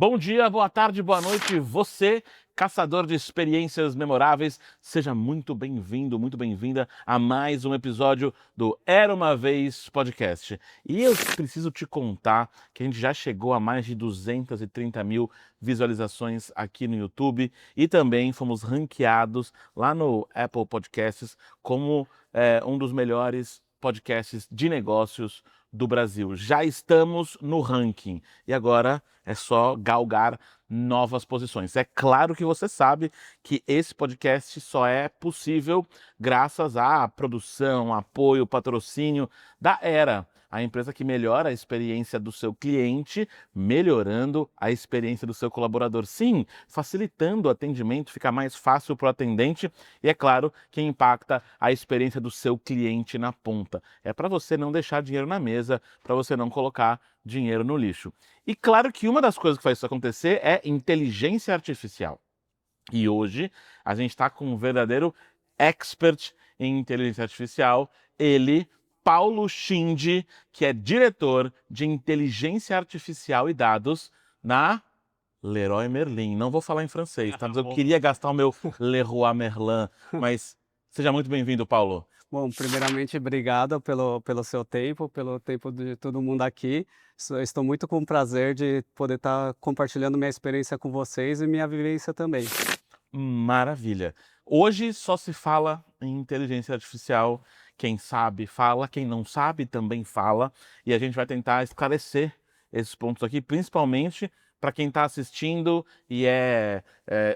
Bom dia, boa tarde, boa noite, você, caçador de experiências memoráveis, seja muito bem-vindo, muito bem-vinda a mais um episódio do Era Uma Vez Podcast. E eu preciso te contar que a gente já chegou a mais de 230 mil visualizações aqui no YouTube e também fomos ranqueados lá no Apple Podcasts como um dos melhores podcasts de negócios do Brasil. Já estamos no ranking e agora é só galgar novas posições. É claro que você sabe que esse podcast só é possível graças à produção, apoio, patrocínio da Era, a empresa que melhora a experiência do seu cliente, melhorando a experiência do seu colaborador. Sim, facilitando o atendimento, fica mais fácil para o atendente e, é claro, que impacta a experiência do seu cliente na ponta. É para você não deixar dinheiro na mesa, para você não colocar dinheiro no lixo. E claro que uma das coisas que faz isso acontecer é inteligência artificial. E hoje a gente está com um verdadeiro expert em inteligência artificial, ele, Paulo Schinde, que é diretor de inteligência artificial e dados na Leroy Merlin. Não vou falar em francês, tá? Mas eu queria gastar o meu Leroy Merlin, mas seja muito bem-vindo, Paulo. Bom, primeiramente, obrigado pelo seu tempo, pelo tempo de todo mundo aqui. Estou muito com prazer de poder estar compartilhando minha experiência com vocês e minha vivência também. Maravilha. Hoje só se fala em inteligência artificial. Quem sabe fala, quem não sabe também fala. E a gente vai tentar esclarecer esses pontos aqui, principalmente para quem está assistindo e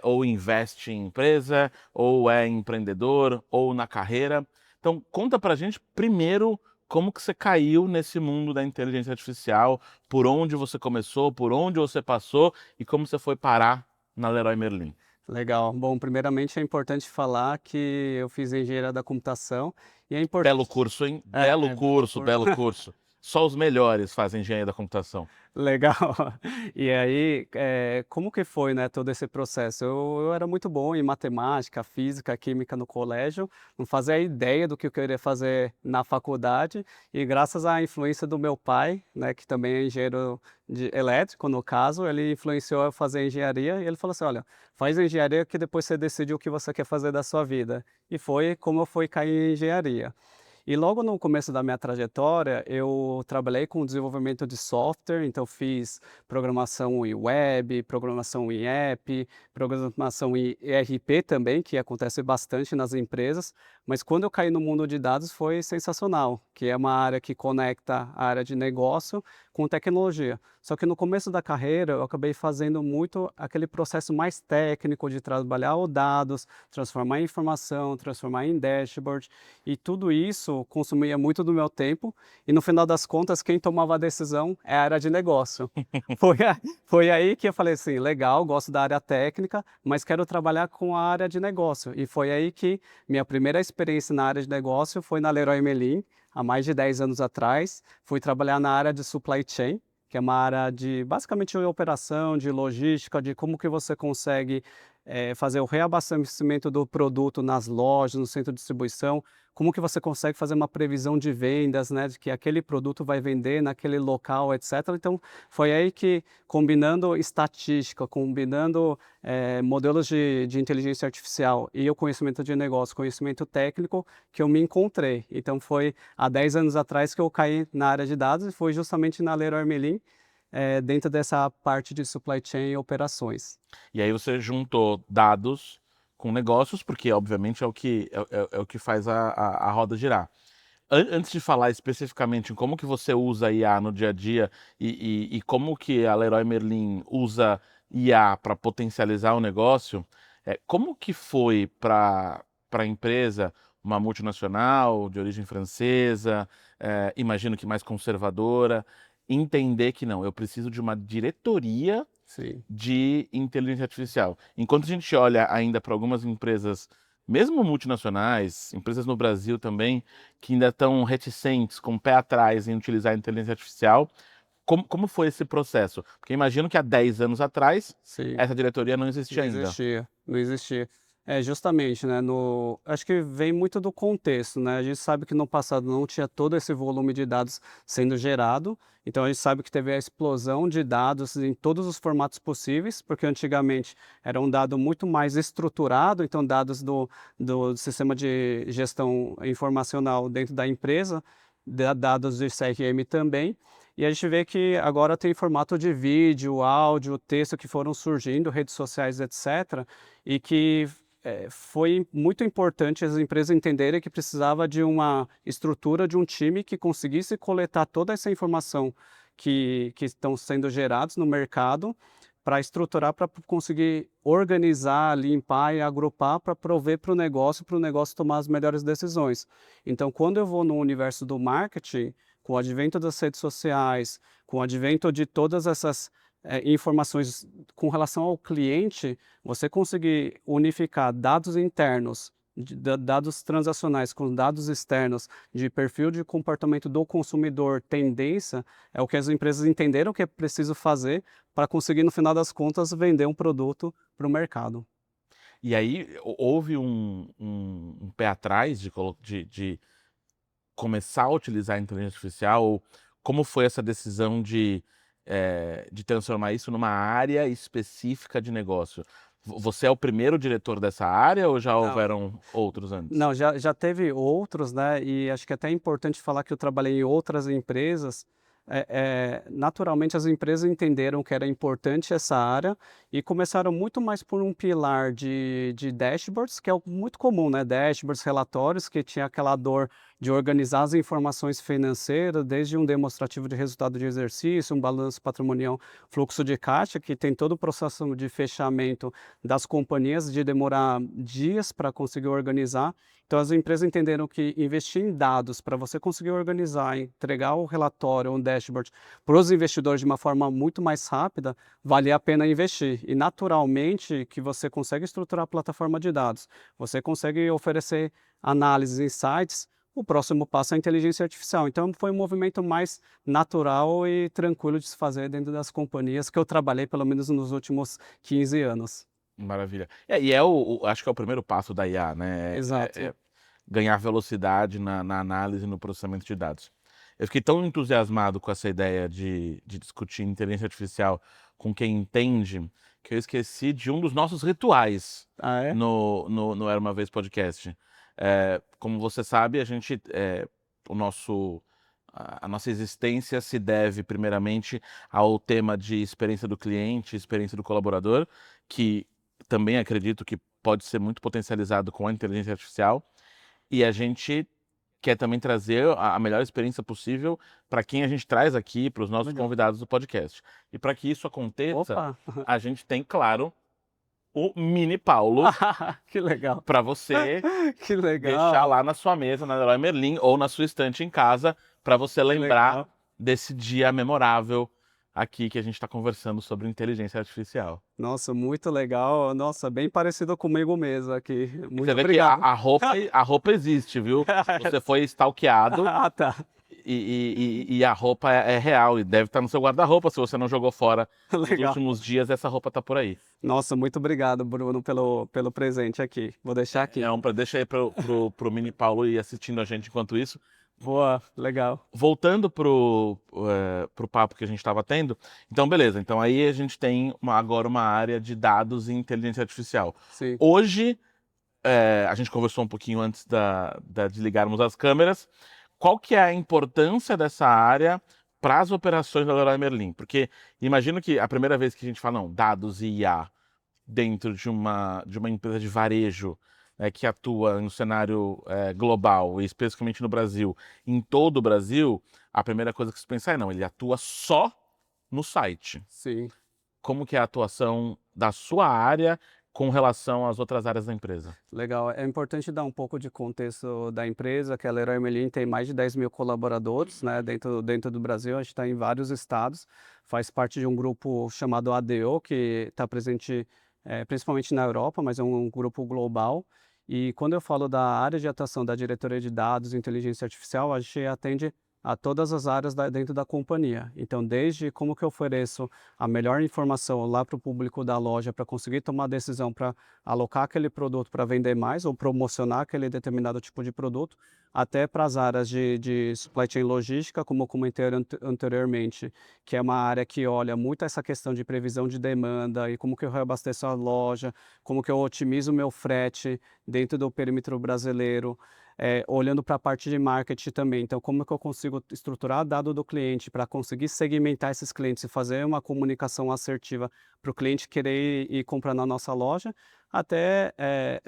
ou investe em empresa, ou é empreendedor, ou na carreira. Então, conta para a gente primeiro como que você caiu nesse mundo da inteligência artificial, por onde você começou, por onde você passou e como você foi parar na Leroy Merlin. Legal. Bom, primeiramente é importante falar que eu fiz engenharia da computação e é Belo importante. curso, hein? É, Belo belo curso, curso. belo curso. Só os melhores fazem engenharia da computação. Legal. E aí, como que foi, né, todo esse processo? Eu era muito bom em matemática, física, química no colégio, não fazia ideia do que eu queria fazer na faculdade e graças à influência do meu pai, né, que também é engenheiro elétrico, no caso, ele influenciou eu a fazer engenharia e ele falou assim: "Olha, faz engenharia que depois você decide o que você quer fazer da sua vida". E foi como eu fui cair em engenharia. E logo no começo da minha trajetória, eu trabalhei com desenvolvimento de software, então fiz programação em web, programação em app, programação em ERP também, que acontece bastante nas empresas, mas quando eu caí no mundo de dados foi sensacional, que é uma área que conecta a área de negócio com tecnologia. Só que no começo da carreira eu acabei fazendo muito aquele processo mais técnico de trabalhar os dados, transformar em informação, transformar em dashboard, e tudo isso consumia muito do meu tempo, e no final das contas quem tomava a decisão é a área de negócio. Foi aí que eu falei assim: "Legal, gosto da área técnica, mas quero trabalhar com a área de negócio", e foi aí que minha primeira experiência na área de negócio foi na Leroy Merlin, há mais de 10 anos atrás. Fui trabalhar na área de supply chain, que é uma área de basicamente de operação, de logística, de como que você consegue, fazer o reabastecimento do produto nas lojas, no centro de distribuição, como que você consegue fazer uma previsão de vendas, né, de que aquele produto vai vender naquele local, etcétera. Então, foi aí que, combinando estatística, combinando, modelos de inteligência artificial e o conhecimento de negócio, conhecimento técnico, que eu me encontrei. Então foi há 10 anos atrás que eu caí na área de dados e foi justamente na Leroy Merlin, dentro dessa parte de supply chain e operações. E aí você juntou dados com negócios, porque obviamente é o que faz a roda girar. Antes de falar especificamente em como que você usa IA no dia a dia e como que a Leroy Merlin usa IA para potencializar o negócio, como que foi para a empresa, uma multinacional de origem francesa, imagino que mais conservadora, entender que não, eu preciso de uma diretoria Sim. de inteligência artificial. Enquanto a gente olha ainda para algumas empresas, mesmo multinacionais, empresas no Brasil também, que ainda estão reticentes, com o pé atrás em utilizar a inteligência artificial, como foi esse processo? Porque imagino que há 10 anos atrás, Sim. essa diretoria não existia Não ainda. existia, não existia. É, justamente, né, acho que vem muito do contexto, né, a gente sabe que no passado não tinha todo esse volume de dados sendo gerado, então a gente sabe que teve a explosão de dados em todos os formatos possíveis, porque antigamente era um dado muito mais estruturado, então dados do sistema de gestão informacional dentro da empresa, dados de CRM também, e a gente vê que agora tem formato de vídeo, áudio, texto que foram surgindo, redes sociais, etc., e que foi muito importante as empresas entenderem que precisava de uma estrutura, de um time que conseguisse coletar toda essa informação que estão sendo gerados no mercado para estruturar, para conseguir organizar, limpar e agrupar para prover para o negócio tomar as melhores decisões. Então, quando eu vou no universo do marketing, com o advento das redes sociais, com o advento de todas essas informações com relação ao cliente, você conseguir unificar dados internos, dados transacionais com dados externos de perfil de comportamento do consumidor, tendência, é o que as empresas entenderam que é preciso fazer para conseguir, no final das contas, vender um produto para o mercado. E aí houve um pé atrás de começar a utilizar a inteligência artificial, ou como foi essa decisão de transformar isso numa área específica de negócio? Você é o primeiro diretor dessa área ou já Não. houveram outros antes? Não, já teve outros, né, e acho que é até importante falar que eu trabalhei em outras empresas. Naturalmente as empresas entenderam que era importante essa área e começaram muito mais por um pilar de dashboards, que é muito comum, né, dashboards, relatórios, que tinha aquela dor de organizar as informações financeiras, desde um demonstrativo de resultado de exercício, um balanço patrimonial, fluxo de caixa, que tem todo o processo de fechamento das companhias, de demorar dias para conseguir organizar. Então, as empresas entenderam que investir em dados para você conseguir organizar, entregar o relatório, um dashboard para os investidores de uma forma muito mais rápida, valia a pena investir. E, naturalmente, que você consegue estruturar a plataforma de dados, você consegue oferecer análises, insights, o próximo passo é a inteligência artificial. Então, foi um movimento mais natural e tranquilo de se fazer dentro das companhias que eu trabalhei, pelo menos nos últimos 15 anos. Maravilha. E acho que é o primeiro passo da IA, né, Exato. ganhar velocidade na análise e no processamento de dados. Eu fiquei tão entusiasmado com essa ideia de discutir inteligência artificial com quem entende, que eu esqueci de um dos nossos rituais Ah, é? no Era Uma Vez Podcast. Como você sabe, o nosso a nossa existência se deve primeiramente ao tema de experiência do cliente, experiência do colaborador, que também acredito que pode ser muito potencializado com a inteligência artificial, e a gente quer também trazer a melhor experiência possível para quem a gente traz aqui, para os nossos Legal. convidados do podcast. E para que isso aconteça, Opa! a gente tem, claro, o Mini Paulo Que legal. para você Que deixar legal, lá na sua mesa, na Leroy Merlin, ou na sua estante em casa, para você que lembrar legal. desse dia memorável aqui que a gente está conversando sobre inteligência artificial. Nossa, muito legal. Nossa, bem parecido comigo mesmo aqui. E você Muito vê que a, obrigado. a roupa, a roupa existe, viu? Você foi stalkeado Ah, tá. e a roupa é real e deve estar no seu guarda-roupa. Se você não jogou fora nos Legal. últimos dias, essa roupa tá por aí. Nossa, muito obrigado, Bruno, pelo presente aqui. Vou deixar aqui. Deixa aí pro Mini Paulo ir assistindo a gente enquanto isso. Boa, legal. Voltando pro papo que a gente estava tendo, então beleza, então aí a gente tem agora uma área de dados e inteligência artificial. Sim, Hoje, a gente conversou um pouquinho antes de ligarmos as câmeras, qual que é a importância dessa área para as operações da Leroy Merlin? Porque imagino que a primeira vez que a gente fala, não, dados e IA dentro de uma empresa de varejo, que atua no cenário global, e especificamente no Brasil, em todo o Brasil, a primeira coisa que se pensa é, não, ele atua só no site. sim. Como que é a atuação da sua área com relação às outras áreas da empresa? Legal. É importante dar um pouco de contexto da empresa, que a Leroy Merlin tem mais de 10.000 colaboradores, né, dentro do Brasil. A gente está em vários estados, faz parte de um grupo chamado ADO, que está presente principalmente na Europa, mas é um grupo global. E quando eu falo da área de atuação da diretoria de dados e inteligência artificial, a gente atende a todas as áreas dentro da companhia. Então, desde como que eu ofereço a melhor informação lá para o público da loja para conseguir tomar a decisão para alocar aquele produto para vender mais ou promocionar aquele determinado tipo de produto, até para as áreas de supply chain logística, como eu comentei anteriormente, que é uma área que olha muito essa questão de previsão de demanda e como que eu reabasteço a loja, como que eu otimizo o meu frete dentro do perímetro brasileiro, olhando para a parte de marketing também. Então, como que eu consigo estruturar dado do cliente para conseguir segmentar esses clientes e fazer uma comunicação assertiva para o cliente querer ir comprar na nossa loja, até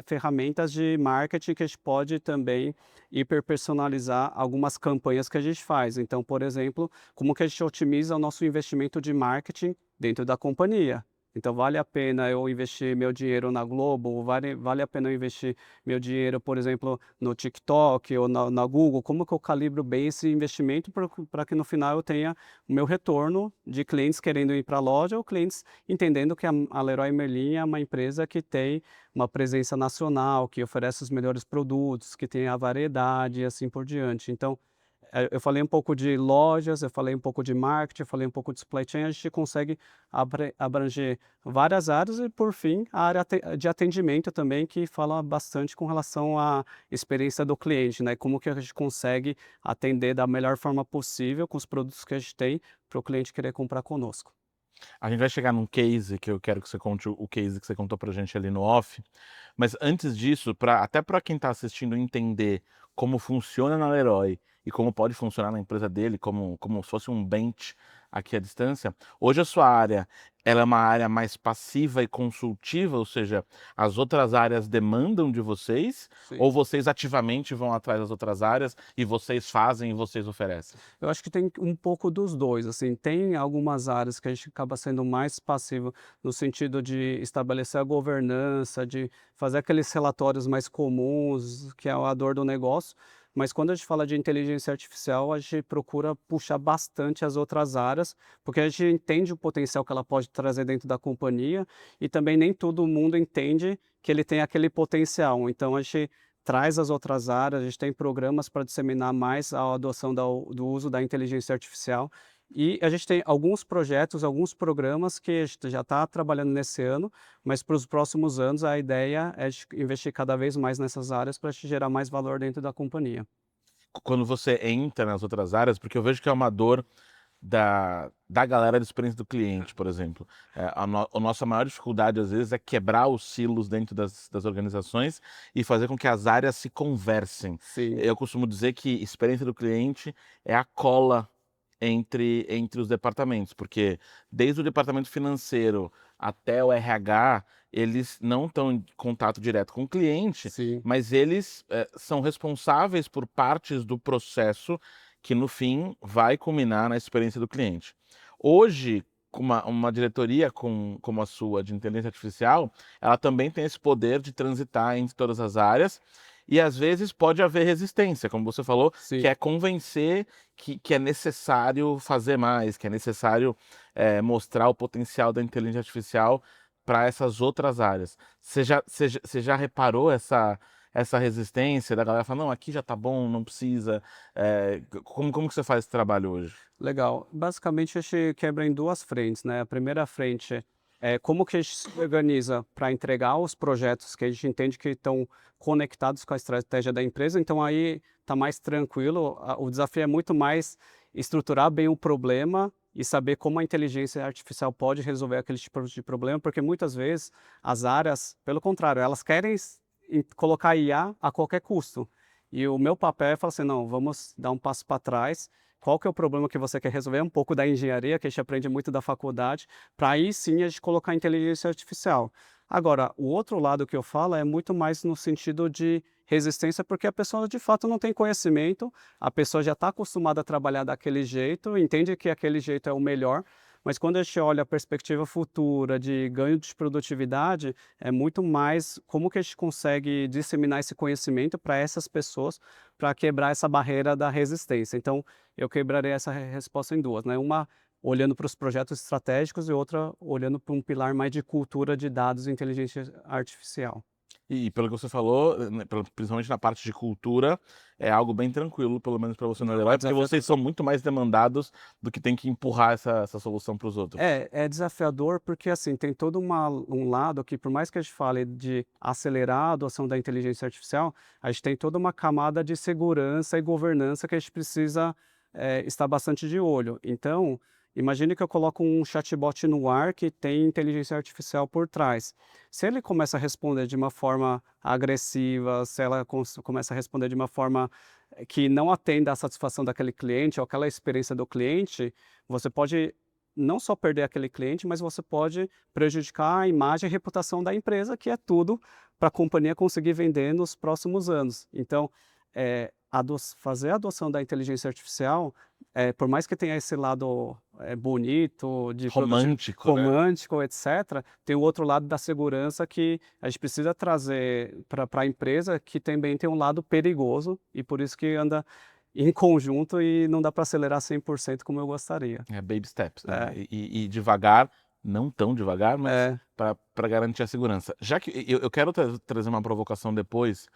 ferramentas de marketing que a gente pode também hiperpersonalizar algumas campanhas que a gente faz. Então, por exemplo, como que a gente otimiza o nosso investimento de marketing dentro da companhia. Então, vale a pena eu investir meu dinheiro na Globo, vale a pena eu investir meu dinheiro, por exemplo, no TikTok ou na Google, como que eu calibro bem esse investimento para que no final eu tenha o meu retorno de clientes querendo ir para a loja ou clientes entendendo que a Leroy Merlin é uma empresa que tem uma presença nacional, que oferece os melhores produtos, que tem a variedade e assim por diante. Então, eu falei um pouco de lojas, eu falei um pouco de marketing, eu falei um pouco de supply chain, a gente consegue abranger várias áreas e, por fim, a área de atendimento também, que fala bastante com relação à experiência do cliente, né? Como que a gente consegue atender da melhor forma possível com os produtos que a gente tem para o cliente querer comprar conosco. A gente vai chegar num case que eu quero que você conte o case que você contou pra gente ali no off, mas antes disso, até para quem está assistindo entender como funciona na Leroy e como pode funcionar na empresa dele, como se fosse um bench aqui à distância, hoje a sua área, ela é uma área mais passiva e consultiva, ou seja, as outras áreas demandam de vocês, Sim. ou vocês ativamente vão atrás das outras áreas e vocês fazem e vocês oferecem? Eu acho que tem um pouco dos 2, assim, tem algumas áreas que a gente acaba sendo mais passivo, no sentido de estabelecer a governança, de fazer aqueles relatórios mais comuns, que é a dor do negócio, mas quando a gente fala de inteligência artificial, a gente procura puxar bastante as outras áreas, porque a gente entende o potencial que ela pode trazer dentro da companhia, e também nem todo mundo entende que ele tem aquele potencial. Então a gente traz as outras áreas, a gente tem programas para disseminar mais a adoção do uso da inteligência artificial, e a gente tem alguns projetos, alguns programas que a gente já está trabalhando nesse ano, mas para os próximos anos a ideia é de investir cada vez mais nessas áreas para gerar mais valor dentro da companhia. Quando você entra nas outras áreas, porque eu vejo que é uma dor da galera de experiência do cliente, por exemplo. A nossa maior dificuldade, às vezes, é quebrar os silos dentro das organizações e fazer com que as áreas se conversem. Sim, Eu costumo dizer que experiência do cliente é a cola entre os departamentos, porque desde o departamento financeiro até o RH, eles não estão em contato direto com o cliente, sim. mas eles são responsáveis por partes do processo que no fim vai culminar na experiência do cliente. Hoje, com uma diretoria como a sua de inteligência artificial, ela também tem esse poder de transitar entre todas as áreas e às vezes pode haver resistência, como você falou, que Sim. é convencer que é necessário fazer mais, que é necessário mostrar o potencial da inteligência artificial para essas outras áreas. Você já reparou essa resistência da galera falar, não, aqui já tá bom, não precisa. Como que você faz esse trabalho hoje? Legal. Basicamente, a gente quebra em 2 frentes, né. A primeira frente é como que a gente se organiza para entregar os projetos que a gente entende que estão conectados com a estratégia da empresa, então aí está mais tranquilo. O desafio é muito mais estruturar bem o problema e saber como a inteligência artificial pode resolver aquele tipo de problema, porque muitas vezes as áreas, pelo contrário, elas querem colocar IA a qualquer custo. E o meu papel é falar assim: "Não, vamos dar um passo para trás. Qual que é o problema que você quer resolver?" É um pouco da engenharia, que a gente aprende muito da faculdade, para aí sim a gente colocar a inteligência artificial. Agora, o outro lado que eu falo é muito mais no sentido de resistência, porque a pessoa de fato não tem conhecimento, a pessoa já está acostumada a trabalhar daquele jeito, entende que aquele jeito é o melhor, mas quando a gente olha a perspectiva futura de ganho de produtividade, é muito mais como que a gente consegue disseminar esse conhecimento para essas pessoas, para quebrar essa barreira da resistência. Então, eu quebrarei essa resposta em 2, né, uma olhando para os projetos estratégicos e outra olhando para um pilar mais de cultura de dados e inteligência artificial. E pelo que você falou, né, principalmente na parte de cultura, é algo bem tranquilo, pelo menos para você no Não Leroy, é porque desafiador. vocês são muito mais demandados do que tem que empurrar essa solução para os outros. É desafiador porque, assim, tem todo um lado que, por mais que a gente fale de acelerar a adoção da inteligência artificial, a gente tem toda uma camada de segurança e governança que a gente precisa, estar bastante de olho. Então, imagine que eu coloco um chatbot no ar que tem inteligência artificial por trás. Se ele começa a responder de uma forma agressiva, se ela começa a responder de uma forma, que não atenda à satisfação daquele cliente ou aquela experiência do cliente, você pode não só perder aquele cliente, mas você pode prejudicar a imagem e reputação da empresa, que é tudo para a companhia conseguir vender nos próximos anos. Então, fazer a adoção da inteligência artificial, por mais que tenha esse lado, bonito, de produtivo, Romântico, né? romântico, etc., tem o outro lado da segurança que a gente precisa trazer para a empresa, que também tem um lado perigoso, e por isso que anda em conjunto e não dá para acelerar 100% como eu gostaria. É baby steps, né? É, E devagar, não tão devagar, mas é, para garantir a segurança. Já que eu quero trazer uma provocação depois,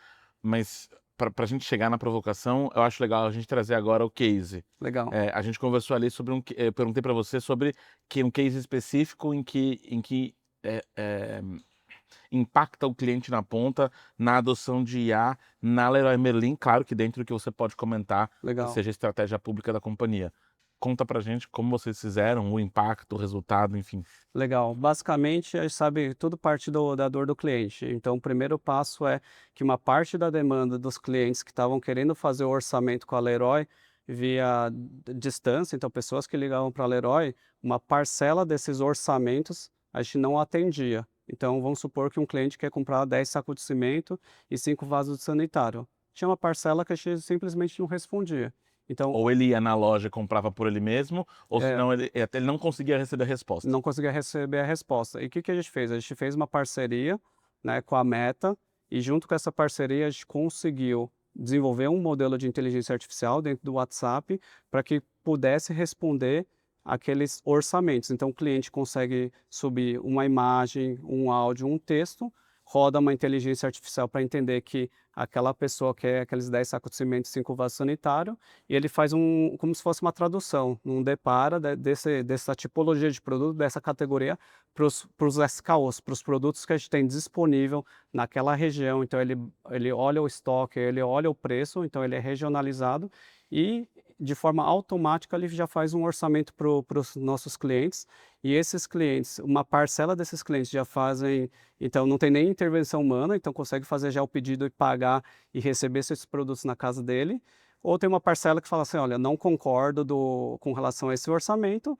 mas para a gente chegar na provocação, eu acho legal a gente trazer agora o case. legal. A gente conversou ali sobre eu perguntei para você sobre um case específico em que é, é, impacta o cliente na ponta, na adoção de IA, na Leroy Merlin, claro que dentro do que você pode comentar, que Legal, seja a estratégia pública da companhia. Conta pra gente como vocês fizeram, o impacto, o resultado, enfim. legal. Basicamente, a gente sabe, tudo parte da dor do cliente. Então, o primeiro passo é que uma parte da demanda dos clientes que estavam querendo fazer o orçamento com a Leroy via distância, então pessoas que ligavam para a Leroy, uma parcela desses orçamentos a gente não atendia. Então, vamos supor que um cliente quer comprar 10 sacos de cimento e 5 vasos de sanitário. Tinha uma parcela que a gente simplesmente não respondia. Então, Ou ele ia na loja e comprava por ele mesmo, ou é, senão ele não conseguia receber a resposta. não conseguia receber a resposta. E o que que a gente fez? A gente fez uma parceria, né, com a Meta, e junto com essa parceria a gente conseguiu desenvolver um modelo de inteligência artificial dentro do WhatsApp para que pudesse responder aqueles orçamentos. Então o cliente consegue subir uma imagem, um áudio, um texto, roda uma inteligência artificial para entender que aquela pessoa quer aqueles 10 sacos de cimento e 5 vasos sanitários, e ele faz como se fosse uma tradução, um depara dessa tipologia de produto, dessa categoria, para os SKUs, para os produtos que a gente tem disponível naquela região. Então ele olha o estoque, ele olha o preço, então ele é regionalizado e de forma automática ele já faz um orçamento para os nossos clientes, e esses clientes, uma parcela desses clientes já fazem, então não tem nem intervenção humana, então consegue fazer já o pedido e pagar e receber esses produtos na casa dele. Ou tem uma parcela que fala assim: olha, não concordo com relação a esse orçamento,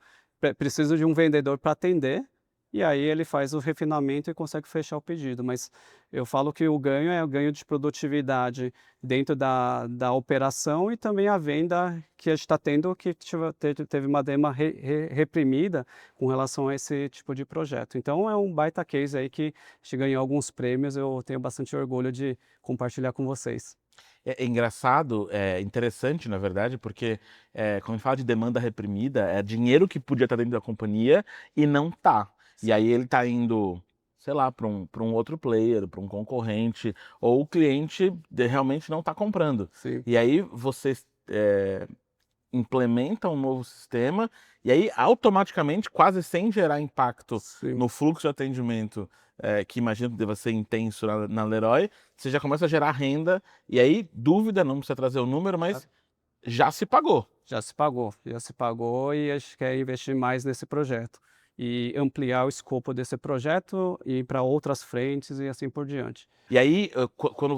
preciso de um vendedor para atender, e aí ele faz o refinamento e consegue fechar o pedido. Mas eu falo que o ganho é o ganho de produtividade dentro da operação, e também a venda que a gente está tendo, que teve uma demanda reprimida com relação a esse tipo de projeto. Então é um baita case aí que a gente ganhou alguns prêmios, eu tenho bastante orgulho de compartilhar com vocês. É engraçado, é interessante, na verdade, porque quando a gente fala de demanda reprimida, é dinheiro que podia estar dentro da companhia e não tá. E aí ele está indo, sei lá, para um outro player, para um concorrente, ou o cliente realmente não está comprando. Sim, E aí vocês implementam um novo sistema, e aí automaticamente, quase sem gerar impacto sim. no fluxo de atendimento, que imagino que deva ser intenso na Leroy, você já começa a gerar renda, e aí, dúvida, não precisa trazer o número, mas já se pagou. Já se pagou, e a gente quer investir mais nesse projeto e ampliar o escopo desse projeto e ir para outras frentes e assim por diante. E aí, quando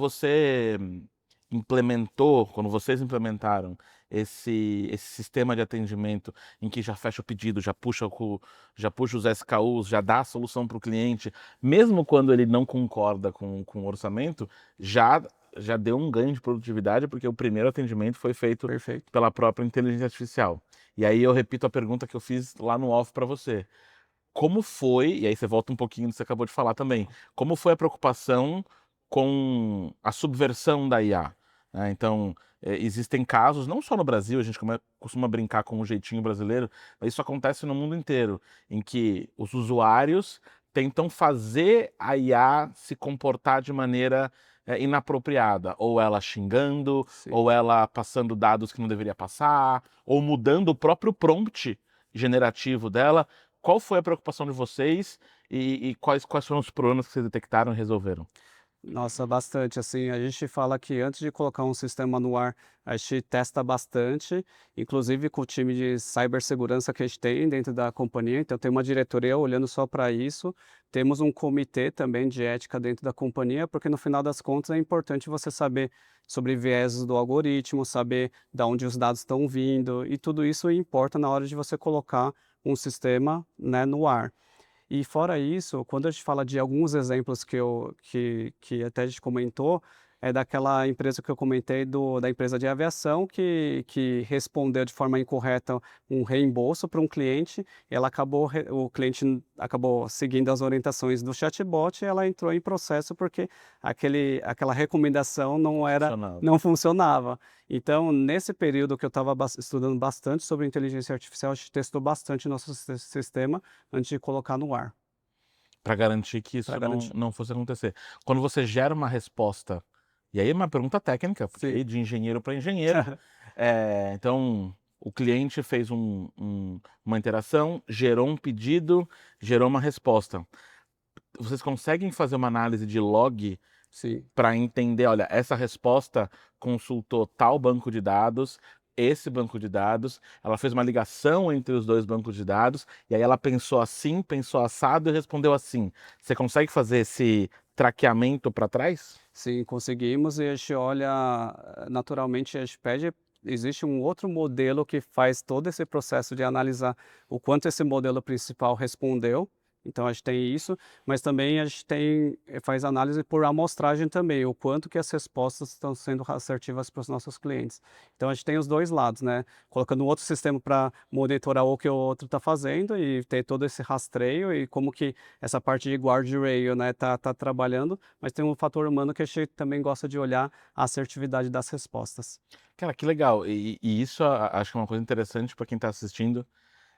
quando vocês implementaram esse sistema de atendimento em que já fecha o pedido, já puxa os SKUs, já dá a solução para o cliente, mesmo quando ele não concorda com o orçamento, já deu um ganho de produtividade, porque o primeiro atendimento foi feito Perfeito. pela própria inteligência artificial. E aí eu repito a pergunta que eu fiz lá no off para você. Como foi, e aí você volta um pouquinho do que você acabou de falar também, como foi a preocupação com a subversão da IA? Né? Então, existem casos, não só no Brasil, a gente costuma brincar com o jeitinho brasileiro, mas isso acontece no mundo inteiro, em que os usuários tentam fazer a IA se comportar de maneira inapropriada, ou ela xingando, Sim. ou ela passando dados que não deveria passar, ou mudando o próprio prompt generativo dela. Qual foi a preocupação de vocês e quais foram os problemas que vocês detectaram e resolveram? Nossa, bastante. Assim, a gente fala que antes de colocar um sistema no ar, a gente testa bastante, inclusive com o time de cibersegurança que a gente tem dentro da companhia. Então, tem uma diretoria olhando só para isso. Temos um comitê também de ética dentro da companhia, porque no final das contas é importante você saber sobre vieses do algoritmo, saber de onde os dados estão vindo, e tudo isso importa na hora de você colocar um sistema, né, no ar. E fora isso, quando a gente fala de alguns exemplos que até a gente comentou, é daquela empresa que eu comentei da empresa de aviação que respondeu de forma incorreta um reembolso para um cliente, e o cliente acabou seguindo as orientações do chatbot e ela entrou em processo porque aquela recomendação Funcionava. não funcionava. Então, nesse período que eu estava estudando bastante sobre inteligência artificial, a gente testou bastante nosso sistema antes de colocar no ar, Para garantir que para isso não garantir. não fosse acontecer. Quando você gera uma resposta, e aí é uma pergunta técnica, Sim. porque de engenheiro para engenheiro, então o cliente fez uma interação, gerou um pedido, gerou uma resposta. Vocês conseguem fazer uma análise de log Sim, para entender, olha, essa resposta consultou tal banco de dados, esse banco de dados, ela fez uma ligação entre os 2 bancos de dados, e aí ela pensou assim, pensou assado e respondeu assim. Você consegue fazer esse traqueamento para trás? sim, conseguimos, e a gente olha, naturalmente a gente pede, existe um outro modelo que faz todo esse processo de analisar o quanto esse modelo principal respondeu, então a gente tem isso, mas também a gente faz análise por amostragem também, o quanto que as respostas estão sendo assertivas para os nossos clientes. Então a gente tem os 2 lados, né, colocando um outro sistema para monitorar o que o outro está fazendo e ter todo esse rastreio e como que essa parte de guardrail, né, tá trabalhando, mas tem um fator humano que a gente também gosta de olhar a assertividade das respostas. Cara, que legal. E isso acho que é uma coisa interessante para quem está assistindo.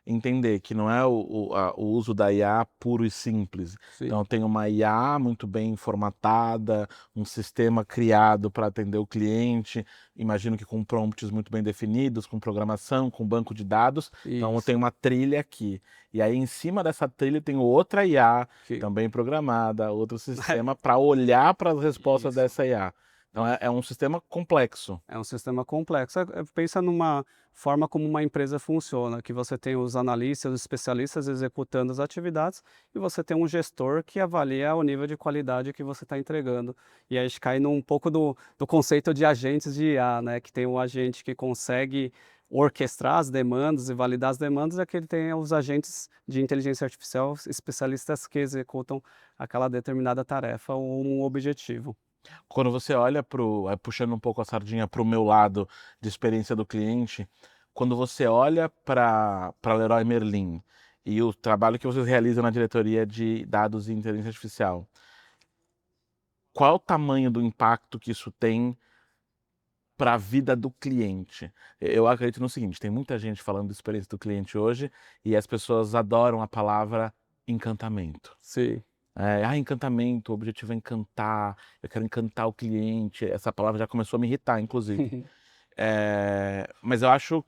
Entender que não é o uso da IA puro e simples. Sim, Então tem uma IA muito bem formatada, um sistema criado para atender o cliente, imagino que com prompts muito bem definidos, com programação, com banco de dados. Então isso. tem uma trilha aqui. E aí em cima dessa trilha tem outra IA Que também programada, outro sistema para olhar para as respostas isso. dessa IA. Então é um sistema complexo. É um sistema complexo. Pensa numa forma como uma empresa funciona, que você tem os analistas, os especialistas executando as atividades e você tem um gestor que avalia o nível de qualidade que você está entregando. E aí a gente cai num pouco do conceito de agentes de IA, né? Que tem um agente que consegue orquestrar as demandas e validar as demandas, e aquele tem os agentes de inteligência artificial, especialistas que executam aquela determinada tarefa ou um objetivo. Quando você olha puxando um pouco a sardinha para o meu lado de experiência do cliente, quando você olha para Leroy Merlin e o trabalho que vocês realizam na diretoria de dados e inteligência artificial, qual é o tamanho do impacto que isso tem para a vida do cliente? Eu acredito no seguinte, tem muita gente falando da experiência do cliente hoje e as pessoas adoram a palavra encantamento. Sim. Encantamento, o objetivo é encantar, eu quero encantar o cliente. Essa palavra já começou a me irritar, inclusive. Mas eu acho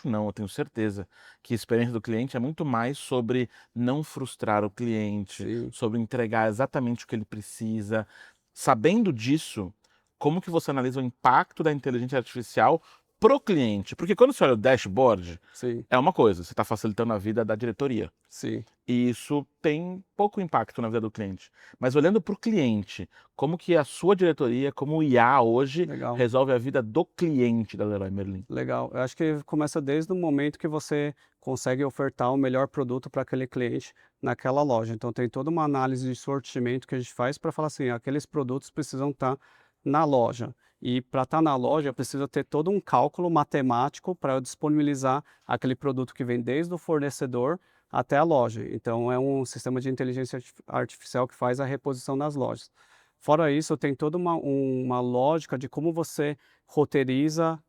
não, eu tenho certeza que a experiência do cliente é muito mais sobre não frustrar o cliente, Sim. sobre entregar exatamente o que ele precisa. Sabendo disso, como que você analisa o impacto da inteligência artificial pro cliente? Porque quando você olha o dashboard, Sim, é uma coisa, você está facilitando a vida da diretoria. sim, E isso tem pouco impacto na vida do cliente. Mas olhando para o cliente, como que a sua diretoria, como o IA hoje, legal, resolve a vida do cliente da Leroy Merlin? legal. Eu acho que começa desde o momento que você consegue ofertar o melhor produto para aquele cliente naquela loja. Então tem toda uma análise de sortimento que a gente faz para falar assim, aqueles produtos precisam estar na loja. E para estar na loja precisa ter todo um cálculo matemático para eu disponibilizar aquele produto que vem desde o fornecedor até a loja. Então é um sistema de inteligência artificial que faz a reposição nas lojas. Fora isso, tem toda uma lógica de como você roteiriza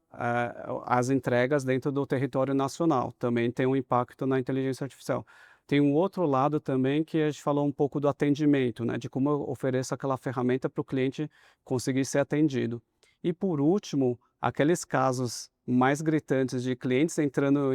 as entregas dentro do território nacional. Também tem um impacto na inteligência artificial. Tem um outro lado também que a gente falou um pouco do atendimento, né, de como eu ofereço aquela ferramenta para o cliente conseguir ser atendido. E por último, aqueles casos mais gritantes de clientes entrando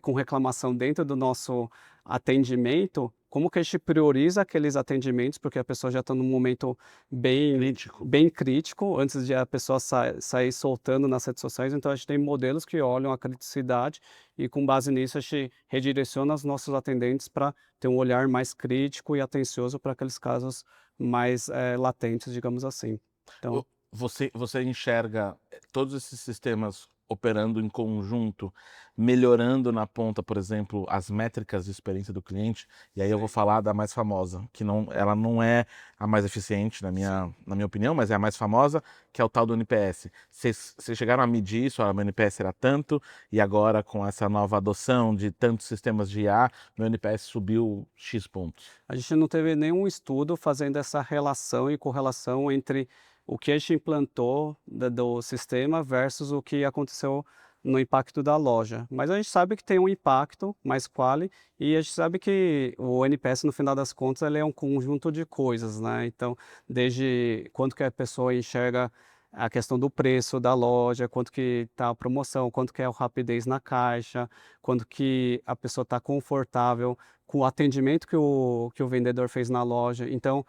com reclamação dentro do nosso atendimento, como que a gente prioriza aqueles atendimentos, porque a pessoa já está num momento bem, Crítico. bem crítico, antes de a pessoa sair soltando nas redes sociais. Então, a gente tem modelos que olham a criticidade e, com base nisso, a gente redireciona os nossos atendentes para ter um olhar mais crítico e atencioso para aqueles casos mais latentes, digamos assim. Então, Você enxerga todos esses sistemas operando em conjunto, melhorando na ponta, por exemplo, as métricas de experiência do cliente, e aí eu vou sim, falar da mais famosa, que não, ela não é a mais eficiente sim. na minha opinião, mas é a mais famosa, que é o tal do NPS. Vocês chegaram a medir isso, meu NPS era tanto, e agora com essa nova adoção de tantos sistemas de IA, meu NPS subiu X pontos. A gente não teve nenhum estudo fazendo essa relação e correlação entre o que a gente implantou do sistema versus o que aconteceu no impacto da loja. Mas a gente sabe que tem um impacto mais quali e a gente sabe que o NPS, no final das contas, ele é um conjunto de coisas, né? Então, desde quanto que a pessoa enxerga a questão do preço da loja, quanto que está a promoção, quanto que é a rapidez na caixa, quanto que a pessoa está confortável com o atendimento que o vendedor fez na loja. Então,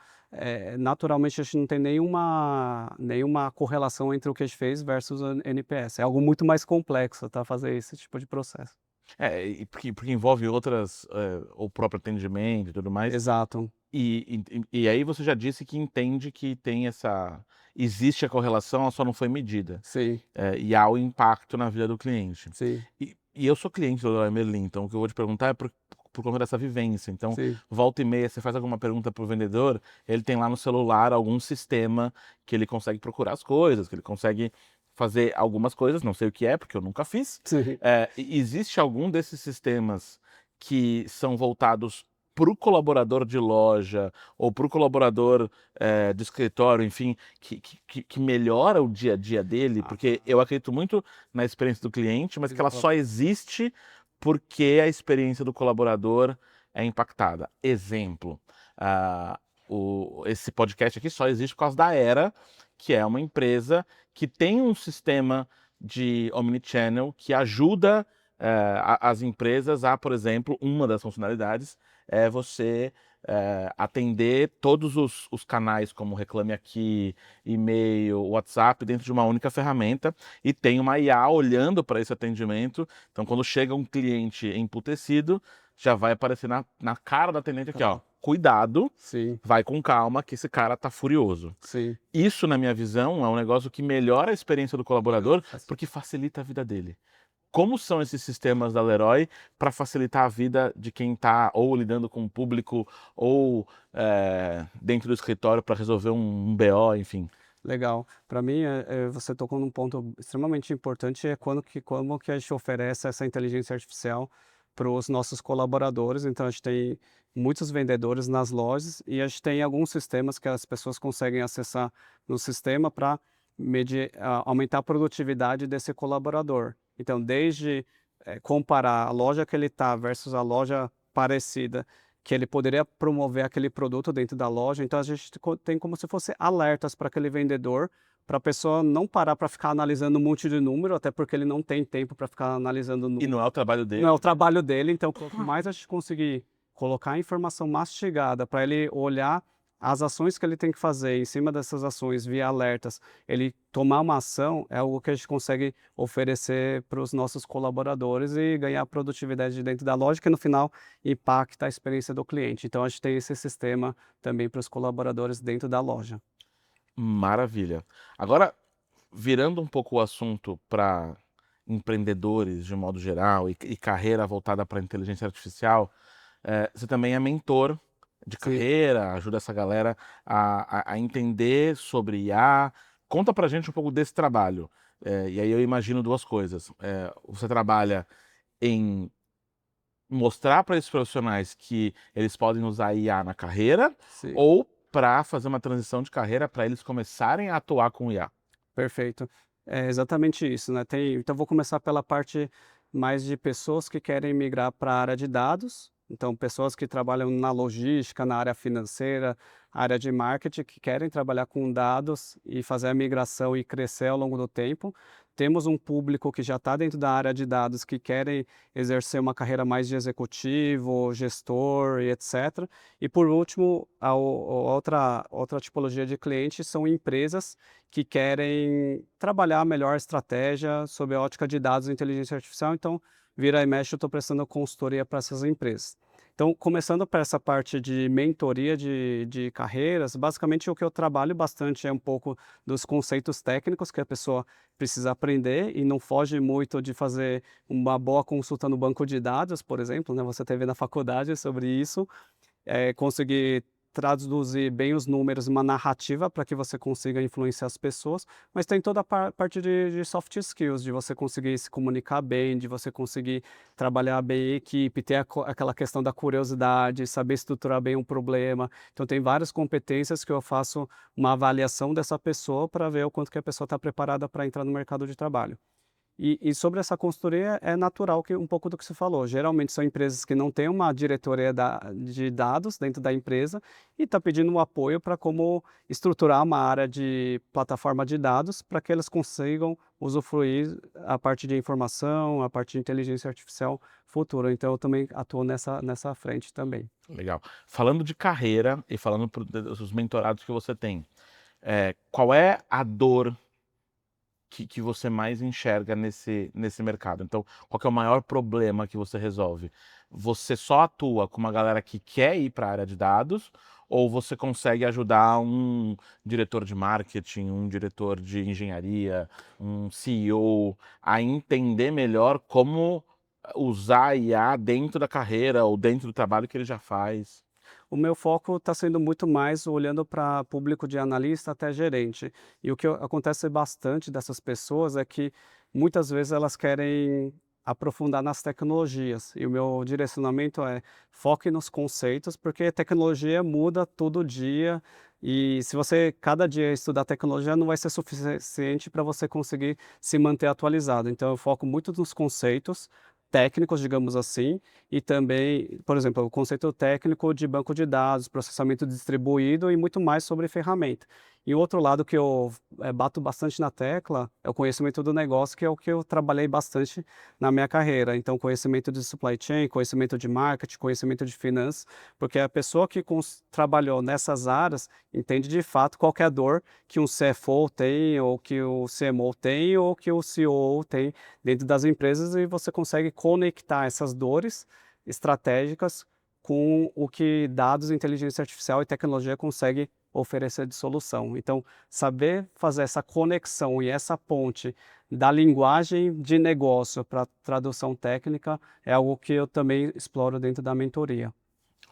naturalmente, a gente não tem nenhuma correlação entre o que a gente fez versus o NPS. É algo muito mais complexo, tá, fazer esse tipo de processo. É, e porque envolve outras, o próprio atendimento e tudo mais. Exato. E aí você já disse que entende que tem essa existe a correlação, ela só não foi medida, Sim, e há o impacto na vida do cliente. sim, E eu sou cliente do Leroy Merlin, então o que eu vou te perguntar é por conta dessa vivência. Então, sim. volta e meia, você faz alguma pergunta para o vendedor, ele tem lá no celular algum sistema que ele consegue procurar as coisas, que ele consegue fazer algumas coisas, não sei o que é, porque eu nunca fiz. Sim. Existe algum desses sistemas que são voltados para o colaborador de loja ou para o colaborador do escritório, enfim, que melhora o dia a dia dele? Porque Ah, eu acredito muito na experiência do cliente, mas que ela só existe porque a experiência do colaborador é impactada. Exemplo, ah, esse podcast aqui só existe por causa da Era, que é uma empresa que tem um sistema de omnichannel que ajuda as empresas a, por exemplo, uma das funcionalidades é você atender todos os canais, como Reclame Aqui, e-mail, WhatsApp, dentro de uma única ferramenta, e tem uma IA olhando para esse atendimento. Então, quando chega um cliente emputecido, já vai aparecer na cara do atendente aqui, ó, tá. cuidado, Sim, vai com calma, que esse cara tá furioso. sim. Isso, na minha visão, é um negócio que melhora a experiência do colaborador, Faz porque facilita a vida dele. Como são esses sistemas da Leroy para facilitar a vida de quem está ou lidando com o público ou dentro do escritório para resolver um BO, enfim? Legal. Para mim, você tocou num ponto extremamente importante, é como que a gente oferece essa inteligência artificial para os nossos colaboradores. Então, a gente tem muitos vendedores nas lojas e a gente tem alguns sistemas que as pessoas conseguem acessar no sistema para aumentar a produtividade desse colaborador. Então, desde comparar a loja que ele está versus a loja parecida, que ele poderia promover aquele produto dentro da loja. Então a gente tem como se fosse alertas para aquele vendedor, para a pessoa não parar para ficar analisando um monte de número, até porque ele não tem tempo para ficar analisando E não é o trabalho não é o dele. trabalho dele. Então quanto mais a gente conseguir colocar a informação mastigada para ele olhar as ações que ele tem que fazer, em cima dessas ações via alertas, ele tomar uma ação, é algo que a gente consegue oferecer para os nossos colaboradores e ganhar produtividade dentro da loja, que no final impacta a experiência do cliente. Então a gente tem esse sistema também para os colaboradores dentro da loja. Maravilha. Agora, virando um pouco o assunto para empreendedores de modo geral e carreira voltada para inteligência artificial, você também é mentor de Sim. carreira, ajuda essa galera a entender sobre IA. Conta pra gente um pouco desse trabalho. E aí eu imagino duas coisas. Você trabalha em mostrar para esses profissionais que eles podem usar IA na carreira Sim. ou para fazer uma transição de carreira para eles começarem a atuar com IA. Perfeito. É exatamente isso, né. Então vou começar pela parte mais de pessoas que querem migrar para a área de dados, Então, pessoas que trabalham na logística, na área financeira, área de marketing, que querem trabalhar com dados e fazer a migração e crescer ao longo do tempo. Temos um público que já está dentro da área de dados, que querem exercer uma carreira mais de executivo, gestor e etc. E por último, outra tipologia de clientes são empresas que querem trabalhar a melhor estratégia sob a ótica de dados e inteligência artificial. Então, vira e mexe, eu estou prestando consultoria para essas empresas. Então, começando para essa parte de mentoria de carreiras, basicamente o que eu trabalho bastante é um pouco dos conceitos técnicos que a pessoa precisa aprender e não foge muito de fazer uma boa consulta no banco de dados, por exemplo, né? Você teve na faculdade sobre isso, conseguir traduzir bem os números, uma narrativa para que você consiga influenciar as pessoas, mas tem toda a parte de soft skills, de você conseguir se comunicar bem, de você conseguir trabalhar bem em equipe, ter aquela questão da curiosidade, saber estruturar bem um problema. Então tem várias competências que eu faço uma avaliação dessa pessoa para ver o quanto que a pessoa está preparada para entrar no mercado de trabalho. E sobre essa consultoria, é natural que um pouco do que você falou. Geralmente são empresas que não têm uma diretoria de dados dentro da empresa e está pedindo um apoio para como estruturar uma área de plataforma de dados para que elas consigam usufruir a parte de informação, a parte de inteligência artificial futura. Então eu também atuo nessa frente também. Legal. Falando de carreira e falando dos mentorados que você tem, qual é a dor que você mais enxerga nesse mercado? Então, qual que é o maior problema que você resolve? Você só atua com uma galera que quer ir para a área de dados, ou você consegue ajudar um diretor de marketing, um diretor de engenharia, um CEO a entender melhor como usar a IA dentro da carreira ou dentro do trabalho que ele já faz? O meu foco está sendo muito mais olhando para público de analista até gerente. E o que acontece bastante dessas pessoas é que muitas vezes elas querem aprofundar nas tecnologias. E o meu direcionamento é foque nos conceitos, porque a tecnologia muda todo dia. E se você cada dia estudar tecnologia, não vai ser suficiente para você conseguir se manter atualizado. Então eu foco muito nos conceitos técnicos, digamos assim, e também, por exemplo, o conceito técnico de banco de dados, processamento distribuído e muito mais sobre ferramenta. E o outro lado que eu bato bastante na tecla é o conhecimento do negócio, que é o que eu trabalhei bastante na minha carreira. Então, conhecimento de supply chain, conhecimento de marketing, conhecimento de finanças, porque a pessoa que trabalhou nessas áreas entende de fato qual que é a dor que um CFO tem, ou que o CMO tem, ou que o CEO tem dentro das empresas, e você consegue conectar essas dores estratégicas com o que dados, inteligência artificial e tecnologia conseguem oferecer de solução. Então, saber fazer essa conexão e essa ponte da linguagem de negócio para tradução técnica é algo que eu também exploro dentro da mentoria.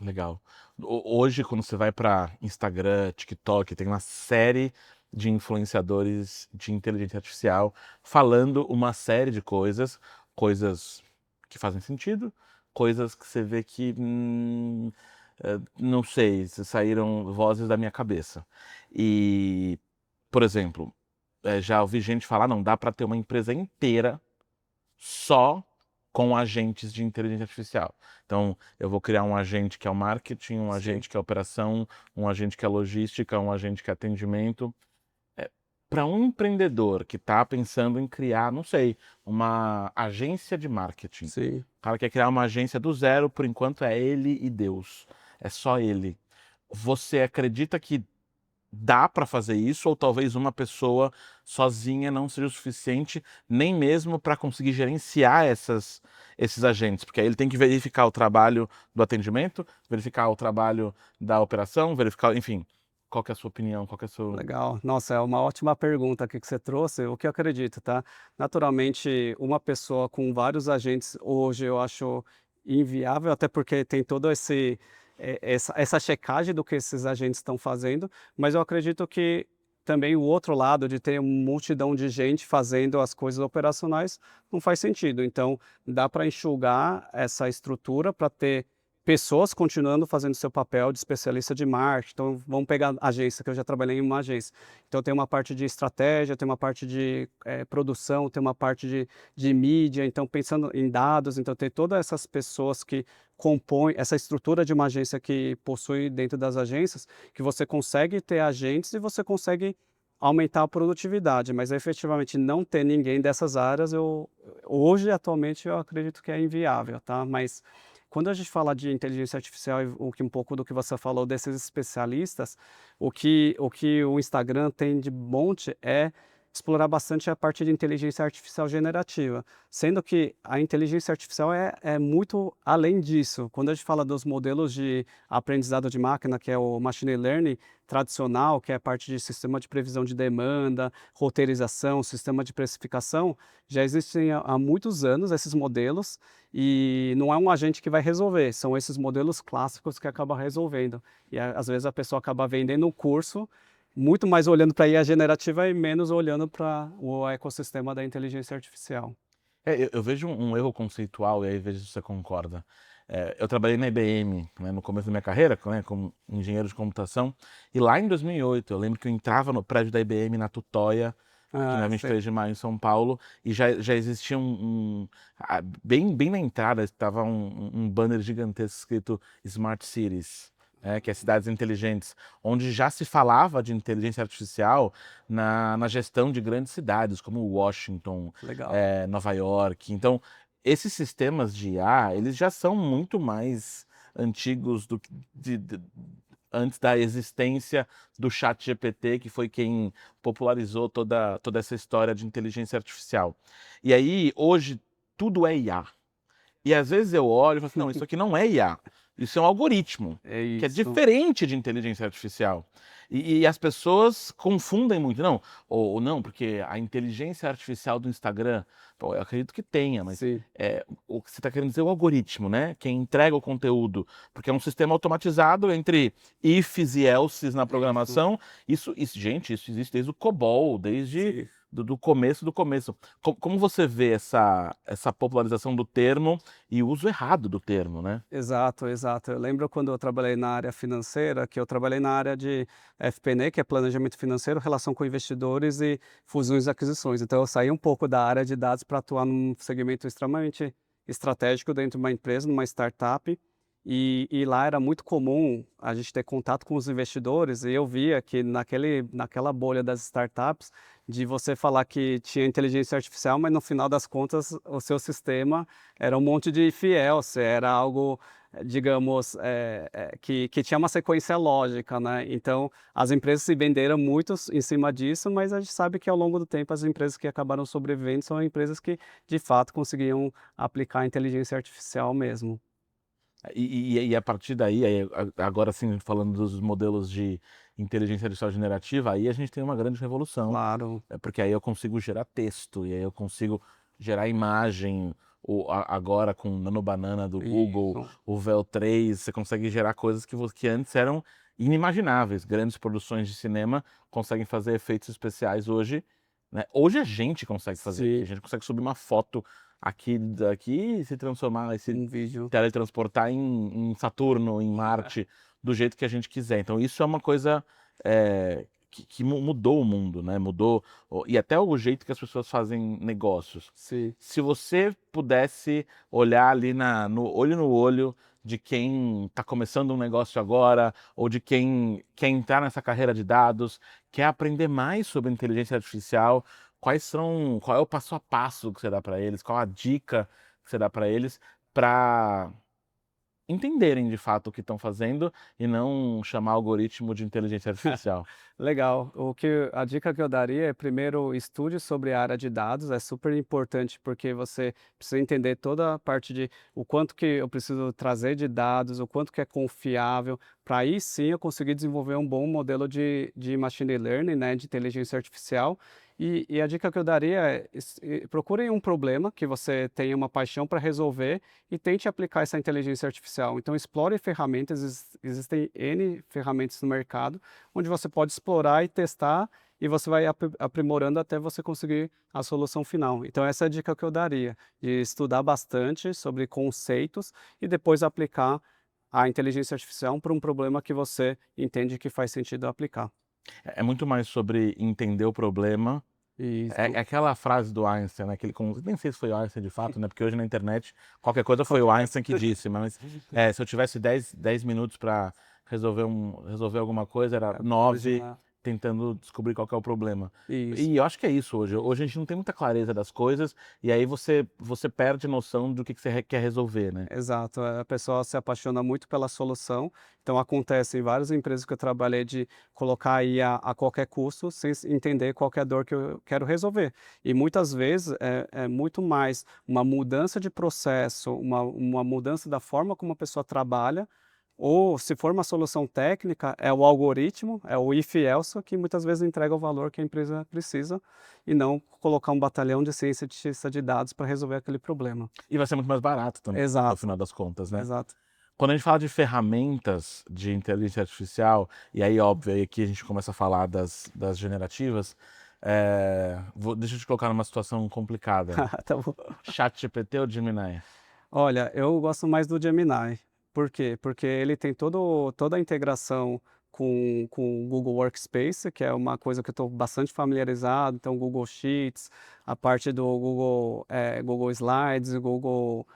Legal. Hoje, quando você vai para Instagram, TikTok, tem uma série de influenciadores de inteligência artificial falando uma série de coisas, coisas que fazem sentido, coisas que você vê que, não sei, se saíram vozes da minha cabeça. E, por exemplo, já ouvi gente falar, não dá para ter uma empresa inteira só com agentes de inteligência artificial. Então, eu vou criar um agente que é o marketing, um Sim. agente que é operação, um agente que é logística, um agente que é atendimento. Para um empreendedor que está pensando em criar, não sei, uma agência de marketing, o Sim. cara quer criar uma agência do zero, por enquanto é ele e Deus, é só ele. Você acredita que dá para fazer isso, ou talvez uma pessoa sozinha não seja o suficiente, nem mesmo para conseguir gerenciar esses agentes? Porque aí ele tem que verificar o trabalho do atendimento, verificar o trabalho da operação, verificar, enfim. Qual que é a sua opinião? Qual que é a sua... Legal. Nossa, é uma ótima pergunta aqui que você trouxe. O que eu acredito, tá? Naturalmente, uma pessoa com vários agentes hoje eu acho inviável, até porque tem todo essa checagem do que esses agentes estão fazendo, mas eu acredito que também o outro lado de ter uma multidão de gente fazendo as coisas operacionais não faz sentido. Então, dá para enxugar essa estrutura para ter pessoas continuando fazendo seu papel de especialista de marketing. Então, vamos pegar a agência, que eu já trabalhei em uma agência. Então, tem uma parte de estratégia, tem uma parte de produção, tem uma parte de mídia. Então, pensando em dados, então tem todas essas pessoas que compõe essa estrutura de uma agência que possui dentro das agências, que você consegue ter agentes e você consegue aumentar a produtividade, mas efetivamente não ter ninguém dessas áreas, hoje, atualmente, eu acredito que é inviável, tá? Mas quando a gente fala de inteligência artificial e um pouco do que você falou desses especialistas, o Instagram tem de monte é explorar bastante a parte de inteligência artificial generativa, sendo que a inteligência artificial é muito além disso. Quando a gente fala dos modelos de aprendizado de máquina, que é o machine learning tradicional, que é a parte de sistema de previsão de demanda, roteirização, sistema de precificação, já existem há muitos anos esses modelos e não é um agente que vai resolver, são esses modelos clássicos que acabam resolvendo. E às vezes a pessoa acaba vendendo um curso muito mais olhando para a IA generativa e menos olhando para o ecossistema da inteligência artificial. Eu vejo um erro conceitual, e aí vejo se você concorda. Eu trabalhei na IBM, né, no começo da minha carreira, né, como engenheiro de computação, e lá em 2008, eu lembro que eu entrava no prédio da IBM na Tutóia, aqui na Ah, sei. 23 de maio, em São Paulo, e já existia bem na entrada, estava um banner gigantesco escrito Smart Cities, que é cidades inteligentes, onde já se falava de inteligência artificial na gestão de grandes cidades, como Washington, Legal. Nova York. Então, esses sistemas de IA, eles já são muito mais antigos do que antes da existência do ChatGPT, que foi quem popularizou toda essa história de inteligência artificial. E aí, hoje, tudo é IA. E às vezes eu olho e falo assim, não, isso aqui não é IA, isso é um algoritmo, É que é isso. diferente de inteligência artificial. E as pessoas confundem muito, não, ou não, porque a inteligência artificial do Instagram, pô, eu acredito que tenha, mas Sim. o que você está querendo dizer é o algoritmo, né? Quem entrega o conteúdo, porque é um sistema automatizado entre ifs e elses na Isso. programação. Gente, isso existe desde o COBOL, desde Sim. do começo do começo. Como você vê essa popularização do termo e o uso errado do termo, né? Exato, exato. Eu lembro quando eu trabalhei na área financeira, que eu trabalhei na área de FP&A, que é planejamento financeiro, relação com investidores e fusões e aquisições. Então eu saí um pouco da área de dados para atuar num segmento extremamente estratégico dentro de uma empresa, numa startup. E lá era muito comum a gente ter contato com os investidores, e eu via que naquela bolha das startups, de você falar que tinha inteligência artificial, mas no final das contas o seu sistema era um monte de fiel, se era algo, digamos, que tinha uma sequência lógica, né. Então, as empresas se venderam muito em cima disso, mas a gente sabe que ao longo do tempo as empresas que acabaram sobrevivendo são empresas que, de fato, conseguiam aplicar a inteligência artificial mesmo. E a partir daí, agora sim, falando dos modelos de inteligência artificial generativa, aí a gente tem uma grande revolução, Claro, porque aí eu consigo gerar texto, e aí eu consigo gerar imagem, agora com Nano Banana do Google, isso. o VEL3, você consegue gerar coisas que antes eram inimagináveis. Grandes produções de cinema conseguem fazer efeitos especiais hoje, né? Hoje a gente consegue fazer, que a Sim, gente consegue subir uma foto aqui daqui e se transformar, um vídeo. teletransportar em Saturno, em Marte, do jeito que a gente quiser. Então isso é uma coisa que mudou o mundo, né? Mudou e até o jeito que as pessoas fazem negócios. Sim, Se você pudesse olhar ali no olho no olho de quem está começando um negócio agora, ou de quem quer entrar nessa carreira de dados, quer aprender mais sobre inteligência artificial, qual é o passo a passo que você dá para eles, qual a dica que você dá para eles para entenderem de fato o que estão fazendo e não chamar algoritmo de inteligência artificial. legal. A dica que eu daria é, primeiro, estude sobre a área de dados, é super importante, porque você precisa entender toda a parte de o quanto que eu preciso trazer de dados, o quanto que é confiável, para aí sim eu conseguir desenvolver um bom modelo de machine learning, né, de inteligência artificial. E a dica que eu daria é, procurem um problema que você tenha uma paixão para resolver e tente aplicar essa inteligência artificial. Então explore ferramentas, existem N ferramentas no mercado, onde você pode explorar e testar, e você vai aprimorando até você conseguir a solução final. Então essa é a dica que eu daria, de estudar bastante sobre conceitos e depois aplicar a inteligência artificial para um problema que você entende que faz sentido aplicar. É muito mais sobre entender o problema É Isso. aquela frase do Einstein, né, que ele nem sei se foi o Einstein de fato, né, porque hoje na internet qualquer coisa foi o Einstein que disse, mas, se eu tivesse dez minutos para resolver alguma coisa, era Hoje 9 na tentando descobrir qual que é o problema. Isso. E eu acho que é isso hoje. Hoje a gente não tem muita clareza das coisas, e aí você perde noção do que você quer resolver, né. Exato, a pessoa se apaixona muito pela solução, então acontece em várias empresas que eu trabalhei de colocar a IA a qualquer custo, sem entender qual que é a dor que eu quero resolver. E muitas vezes é muito mais uma mudança de processo, uma mudança da forma como a pessoa trabalha, ou se for uma solução técnica, é o algoritmo, é o if else, que muitas vezes entrega o valor que a empresa precisa, e não colocar um batalhão de cientista de dados para resolver aquele problema. E vai ser muito mais barato também, no Exato. final das contas, né. Exato. Quando a gente fala de ferramentas de inteligência artificial, e aí óbvio, aí aqui a gente começa a falar das generativas, deixa eu te colocar numa situação complicada. Tá bom. ChatGPT ou Gemini? Olha, eu gosto mais do Gemini. Por quê? Porque ele tem toda a integração com o Google Workspace, que é uma coisa que eu estou bastante familiarizado, então Google Sheets, a parte do Google Slides, Google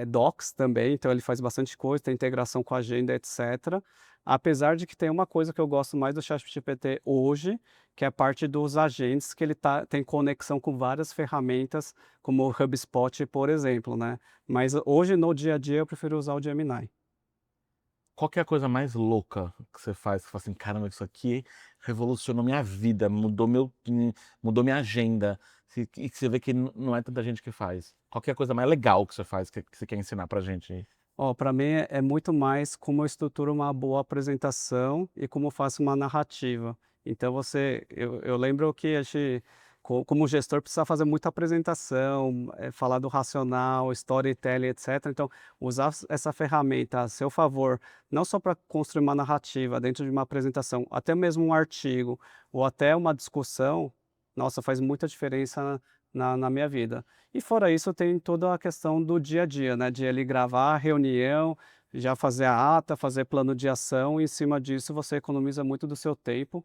Docs também, então ele faz bastante coisa, tem integração com a agenda, etc. Apesar de que tem uma coisa que eu gosto mais do ChatGPT hoje, que é a parte dos agentes, que ele tem conexão com várias ferramentas, como o HubSpot, por exemplo, né. Mas hoje, no dia a dia, eu prefiro usar o Gemini. Qual que é a coisa mais louca que você faz, que você fala assim: "Caramba, isso aqui revolucionou minha vida, mudou minha agenda", e que você vê que não é tanta gente que faz? Qual que é a coisa mais legal que você faz, que você quer ensinar pra gente aí? Ó, para mim é muito mais como eu estruturo uma boa apresentação e como eu faço uma narrativa. Então eu lembro que a gente, como gestor, precisa fazer muita apresentação, falar do racional, storytelling, etc. Então, usar essa ferramenta a seu favor, não só para construir uma narrativa dentro de uma apresentação, até mesmo um artigo ou até uma discussão, nossa, faz muita diferença na minha vida. E fora isso, tem toda a questão do dia a dia, né, de ele gravar a reunião, já fazer a ata, fazer plano de ação, e em cima disso você economiza muito do seu tempo.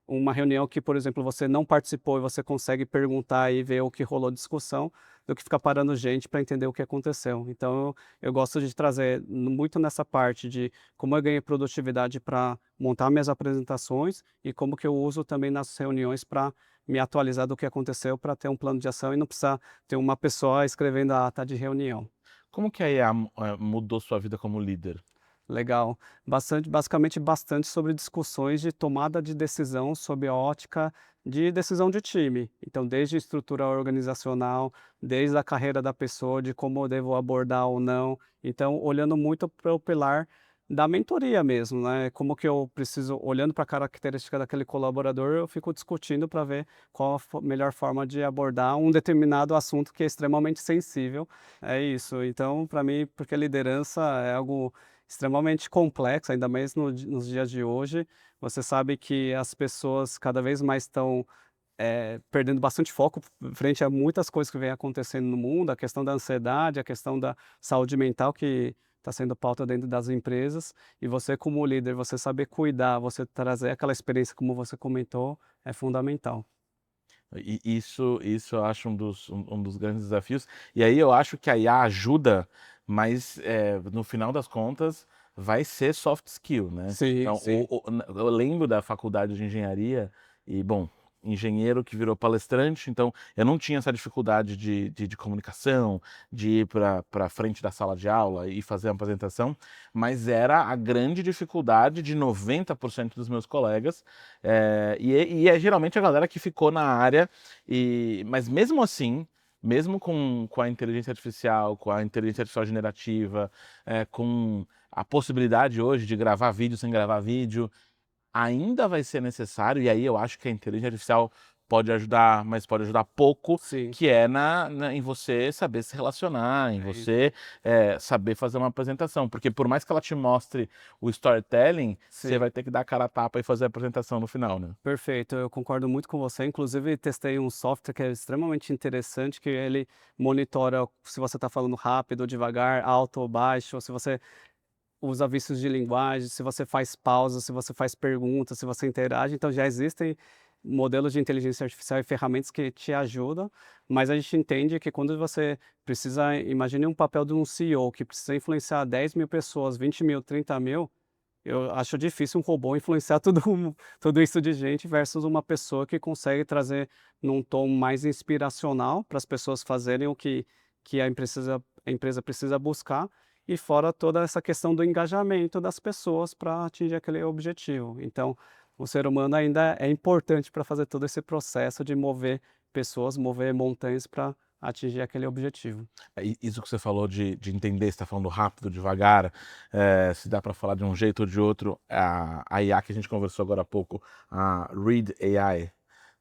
Uma reunião que, por exemplo, você não participou e você consegue perguntar e ver o que rolou de discussão, do que ficar parando gente para entender o que aconteceu. Então, eu gosto de trazer muito nessa parte de como eu ganhei produtividade para montar minhas apresentações e como que eu uso também nas reuniões para me atualizar do que aconteceu, para ter um plano de ação e não precisar ter uma pessoa escrevendo a ata de reunião. Como que a IA mudou sua vida como líder? Legal. Basicamente bastante sobre discussões de tomada de decisão sob a ótica de decisão de time. Então, desde estrutura organizacional, desde a carreira da pessoa, de como eu devo abordar ou não. Então, olhando muito para o pilar da mentoria mesmo, né? Como que eu preciso, olhando para a característica daquele colaborador, eu fico discutindo para ver qual a melhor forma de abordar um determinado assunto que é extremamente sensível. É isso. Então, para mim, porque liderança é algo extremamente complexa, ainda mais nos dias de hoje. Você sabe que as pessoas cada vez mais estão, perdendo bastante foco frente a muitas coisas que vêm acontecendo no mundo, a questão da ansiedade, a questão da saúde mental que está sendo pauta dentro das empresas, e você como líder, você saber cuidar, você trazer aquela experiência como você comentou, é fundamental. E isso eu acho um dos grandes desafios. E aí eu acho que a IA ajuda, mas, no final das contas, vai ser soft skill, né. Sim, Então sim. eu lembro da faculdade de engenharia e, bom, engenheiro que virou palestrante, então eu não tinha essa dificuldade de comunicação, de ir pra frente da sala de aula e fazer uma apresentação, mas era a grande dificuldade de 90% dos meus colegas, e é geralmente a galera que ficou na área, mas mesmo assim, mesmo com a inteligência artificial, com a inteligência artificial generativa, com a possibilidade hoje de gravar vídeo sem gravar vídeo, ainda vai ser necessário, e aí eu acho que a inteligência artificial pode ajudar, mas pode ajudar pouco, Sim, que é em você saber se relacionar, em é isso. você, saber fazer uma apresentação, porque por mais que ela te mostre o storytelling, você Sim. vai ter que dar a cara a tapa e fazer a apresentação no final, né. Perfeito, eu concordo muito com você. Inclusive, testei um software que é extremamente interessante, que ele monitora se você está falando rápido, devagar, alto ou baixo, se você usa vícios de linguagem, se você faz pausas, se você faz perguntas, se você interage. Então, já existem modelos de inteligência artificial e ferramentas que te ajudam, mas a gente entende que quando você precisa, imagine um papel de um CEO que precisa influenciar 10.000 pessoas, 20.000, 30.000, eu acho difícil um robô influenciar tudo isso de gente versus uma pessoa que consegue trazer num tom mais inspiracional para as pessoas fazerem o que a empresa precisa buscar, e fora toda essa questão do engajamento das pessoas para atingir aquele objetivo. Então, o ser humano ainda é importante para fazer todo esse processo de mover pessoas, mover montanhas para atingir aquele objetivo. Isso que você falou de entender, você está falando rápido, devagar, se dá para falar de um jeito ou de outro, a IA que a gente conversou agora há pouco, a Read AI,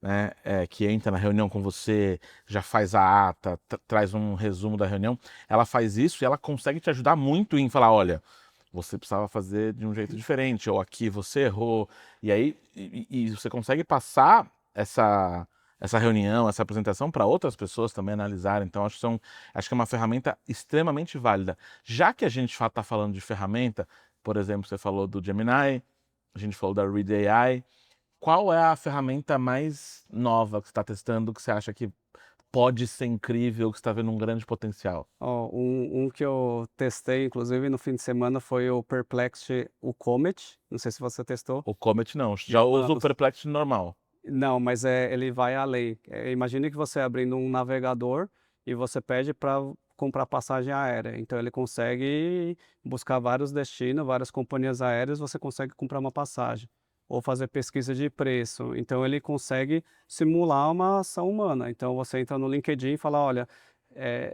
né, que entra na reunião com você, já faz a ata, traz um resumo da reunião, ela faz isso e ela consegue te ajudar muito em falar, olha, você precisava fazer de um jeito diferente, ou aqui você errou, e aí e você consegue passar essa reunião, essa apresentação para outras pessoas também analisarem. Então, acho que é uma ferramenta extremamente válida. Já que a gente está falando de ferramenta, por exemplo, você falou do Gemini, a gente falou da Read AI, qual é a ferramenta mais nova que você está testando, que você acha que pode ser incrível, que você está vendo um grande potencial? Ó, um que eu testei, inclusive, no fim de semana foi o Perplexity, o Comet, não sei se você testou. O Comet não, já uso o Humanos. Perplexity normal. Não, mas ele vai além. Imagine que você abrindo um navegador e você pede para comprar passagem aérea. Então ele consegue buscar vários destinos, várias companhias aéreas, você consegue comprar uma passagem. Ou fazer pesquisa de preço. Então ele consegue simular uma ação humana. Então você entra no LinkedIn e fala, olha,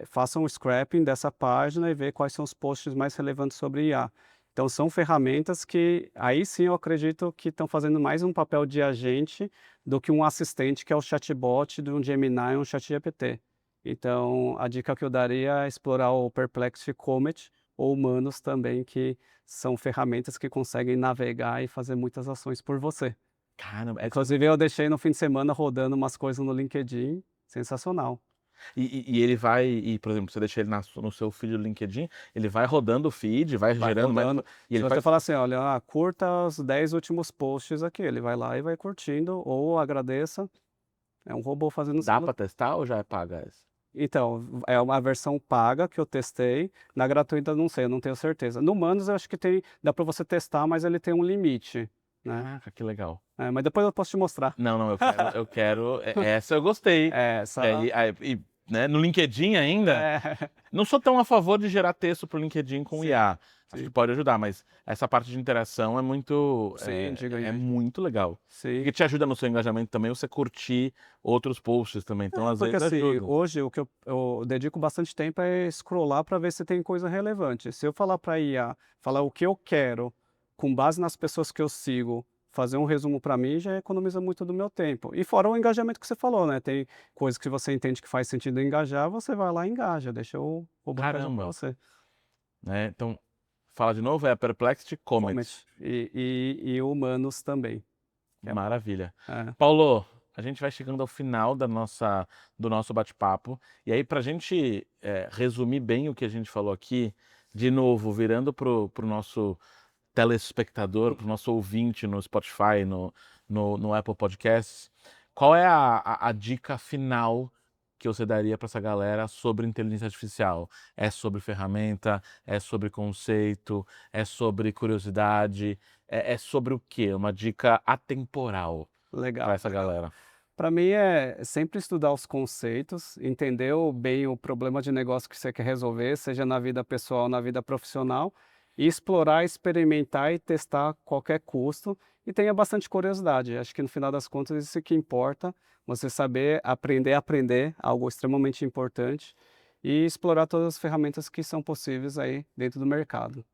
faça um scrapping dessa página e vê quais são os posts mais relevantes sobre IA. Então são ferramentas que, aí sim eu acredito que estão fazendo mais um papel de agente do que um assistente, que é o chatbot de um Gemini ou um ChatGPT. Então, a dica que eu daria é explorar o Perplexity Comet ou Humanos também, que são ferramentas que conseguem navegar e fazer muitas ações por você. Caramba, Inclusive, eu deixei no fim de semana rodando umas coisas no LinkedIn, sensacional. e ele vai, por exemplo, você deixa ele no seu feed do LinkedIn, ele vai rodando o feed, vai Vai gerando mais. rodando. E Se ele você faz. falar assim, olha, curta os 10 últimos posts aqui, ele vai lá e vai curtindo, ou agradeça. É um robô fazendo Dá selo. pra testar ou já é paga essa? Então, é uma versão paga que eu testei, na gratuita não sei, eu não tenho certeza. No Manus eu acho que dá para você testar, mas ele tem um limite, né. Caraca, que legal. Mas depois eu posso te mostrar. Não, não, eu quero, essa eu gostei. É, essa Né, no LinkedIn ainda, é, não sou tão a favor de gerar texto pro LinkedIn com sim, IA. Acho que sim, pode ajudar, mas essa parte de interação é muito, sim, de é ganhar. muito legal. Sim. Porque te ajuda no seu engajamento também, você curtir outros posts também, então às Porque vezes assim, ajuda. hoje o que eu dedico bastante tempo é scrollar para ver se tem coisa relevante. Se eu falar para IA, falar o que eu quero, com base nas pessoas que eu sigo, fazer um resumo para mim, já economiza muito do meu tempo. E fora o engajamento que você falou, né, tem coisas que você entende que faz sentido engajar, você vai lá e engaja, deixa o robô engajar para Caramba, você. né, então, fala de novo, é a Perplexity Comet. Comet. E humanos também, que é Maravilha. é. Paulo, a gente vai chegando ao final do nosso bate-papo. E aí, para a gente resumir bem o que a gente falou aqui, de novo, virando pro nosso telespectador, pro nosso ouvinte no Spotify, no Apple Podcasts, qual é a dica final que você daria para essa galera sobre inteligência artificial? É sobre ferramenta? É sobre conceito? É sobre curiosidade? É sobre o quê? Uma dica atemporal para Legal, essa legal. galera. Para mim é sempre estudar os conceitos, entender bem o problema de negócio que você quer resolver, seja na vida pessoal ou na vida profissional, e explorar, experimentar e testar a qualquer custo, e tenha bastante curiosidade. Acho que no final das contas isso que importa, você saber aprender a aprender, algo extremamente importante, e explorar todas as ferramentas que são possíveis aí dentro do mercado.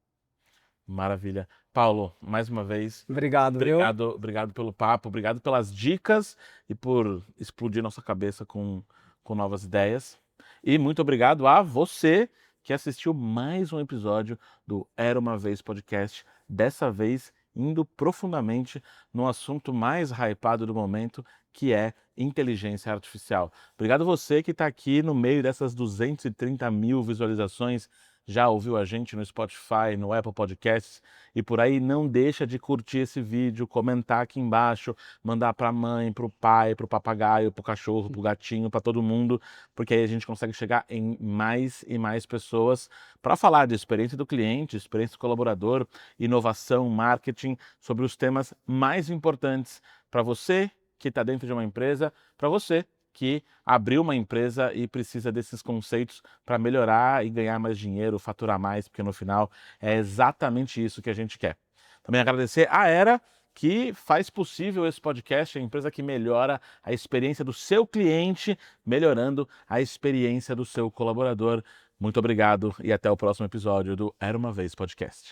Maravilha. Paulo, mais uma vez, Obrigado, viu? obrigado pelo papo, obrigado pelas dicas e por explodir nossa cabeça com novas ideias. E muito obrigado a você que assistiu mais um episódio do Era Uma Vez Podcast, dessa vez indo profundamente no assunto mais hypado do momento, que é inteligência artificial. Obrigado você que está aqui no meio dessas 230 mil visualizações. já ouviu a gente no Spotify, no Apple Podcasts e por aí, não deixa de curtir esse vídeo, comentar aqui embaixo, mandar para a mãe, para o pai, para o papagaio, para o cachorro, para o gatinho, para todo mundo, porque aí a gente consegue chegar em mais e mais pessoas para falar de experiência do cliente, experiência do colaborador, inovação, marketing, sobre os temas mais importantes para você que está dentro de uma empresa, para você que abriu uma empresa e precisa desses conceitos para melhorar e ganhar mais dinheiro, faturar mais, porque no final é exatamente isso que a gente quer. Também agradecer a Era, que faz possível esse podcast, a empresa que melhora a experiência do seu cliente, melhorando a experiência do seu colaborador. Muito obrigado e até o próximo episódio do Era Uma Vez Podcast.